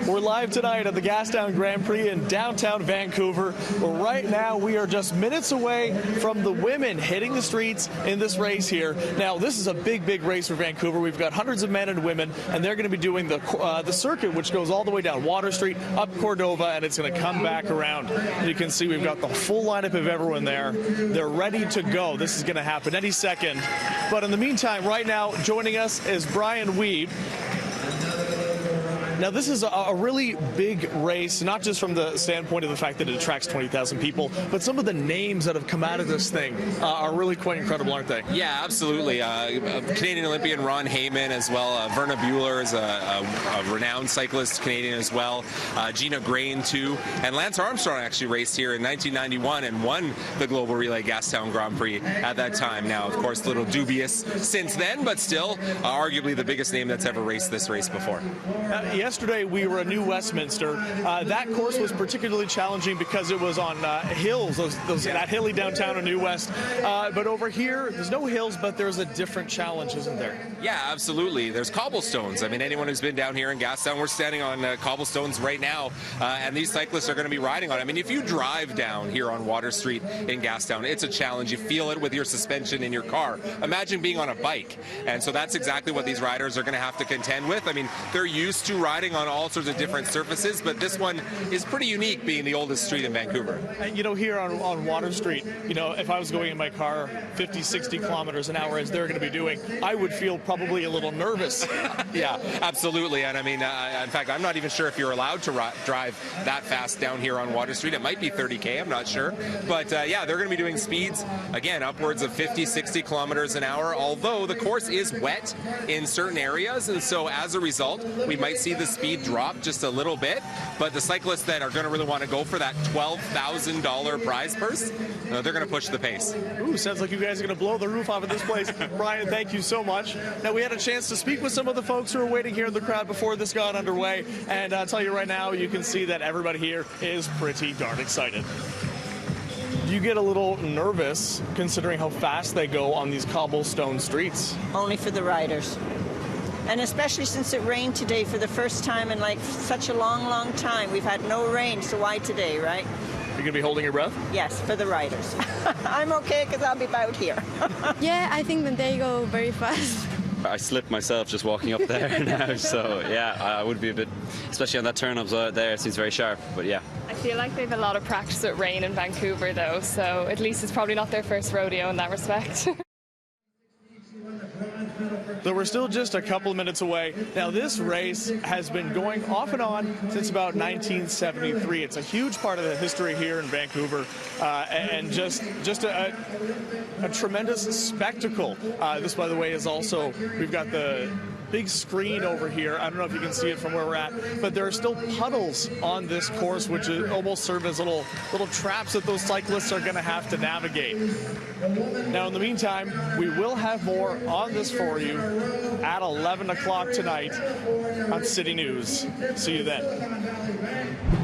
We're live tonight at the Gastown Grand Prix in downtown Vancouver. Right now, we are just minutes away from the women hitting the streets in this race here. Now, this is a big, big race for Vancouver. We've got hundreds of men and women, and they're going to be doing the circuit, which goes all the way down Water Street, up Cordova, and it's going to come back around. You can see we've got the full lineup of everyone there. They're ready to go. This is going to happen any second. But in the meantime, right now, joining us is Brian Weed. Now, this is a really big race, not just from the standpoint of the fact that it attracts 20,000 people, but some of the names that have come out of this thing are really quite incredible, aren't they? Yeah, absolutely. Canadian Olympian Ron Heyman as well. Verna Bueller is a renowned cyclist, Canadian as well. Gina Grain, too. And Lance Armstrong actually raced here in 1991 and won the Global Relay Gastown Grand Prix at that time. Now, of course, a little dubious since then, but still arguably the biggest name that's ever raced this race before. Yesterday we were at New Westminster. That course was particularly challenging because it was on hills, that hilly downtown of New West. But over here, there's no hills, but there's a different challenge, isn't there? Yeah, absolutely. There's cobblestones. I mean, anyone who's been down here in Gastown, we're standing on cobblestones right now, and these cyclists are going to be riding on it. I mean, if you drive down here on Water Street in Gastown, it's a challenge. You feel it with your suspension in your car. Imagine being on a bike. And so that's exactly what these riders are going to have to contend with. I mean, they're used to riding on all sorts of different surfaces, but this one is pretty unique, being the oldest street in Vancouver. And you know, here on Water Street, you know, if I was going in my car 50, 60 kilometers an hour as they're going to be doing, I would feel probably a little nervous. Yeah, absolutely. And I mean, in fact, I'm not even sure if you're allowed to drive that fast down here on Water Street. It might be 30K, I'm not sure. But yeah, they're going to be doing speeds, again, upwards of 50, 60 kilometers an hour, although the course is wet in certain areas. And so as a result, we might see the speed drop just a little bit, but the cyclists that are going to really want to go for that $12,000 prize purse, they're going to push the pace. Ooh, sounds like you guys are going to blow the roof off of this place. Brian, thank you so much. Now, we had a chance to speak with some of the folks who are waiting here in the crowd before this got underway, and I'll tell you right now, you can see that everybody here is pretty darn excited. Do you get a little nervous considering how fast they go on these cobblestone streets? Only for the riders. And especially since it rained today for the first time in like such a long, long time. We've had no rain, so why today, right? You're going to be holding your breath? Yes, for the riders. I'm okay because I'll be out here. Yeah, I think that they go very fast. I slipped myself just walking up there now, so yeah, I would be a bit, especially on that turn up there, it seems very sharp, but yeah. I feel like they've a lot of practice with rain in Vancouver though, so at least it's probably not their first rodeo in that respect. So we're still just a couple of minutes away. Now, this race has been going off and on since about 1973. It's a huge part of the history here in Vancouver, and just a tremendous spectacle. This, by the way, is also, we've got the big screen over here. I don't know if you can see it from where we're at, but there are still puddles on this course, which almost serve as little traps that those cyclists are going to have to navigate. Now, in the meantime, we will have more on this for you at 11 o'clock tonight on City News. See you then.